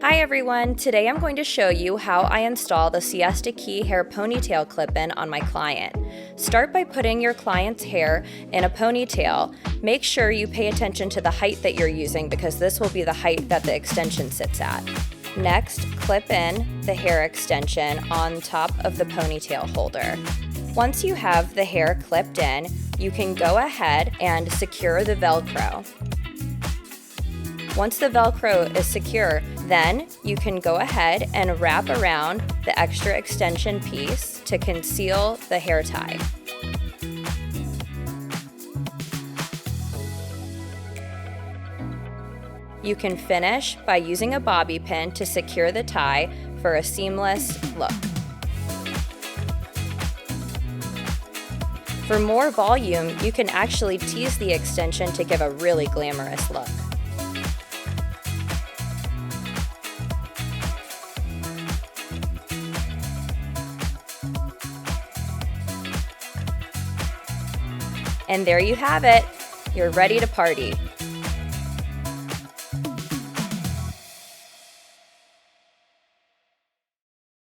Hi everyone, today I'm going to show you how I install the Siesta Key Hair Ponytail clip-in on my client. Start by putting your client's hair in a ponytail. Make sure you pay attention to the height that you're using because this will be the height that the extension sits at. Next, clip in the hair extension on top of the ponytail holder. Once you have the hair clipped in, you can go ahead and secure the Velcro. Once the Velcro is secure, then you can go ahead and wrap around the extra extension piece to conceal the hair tie. You can finish by using a bobby pin to secure the tie for a seamless look. For more volume, you can actually tease the extension to give a really glamorous look. And there you have it. You're ready to party.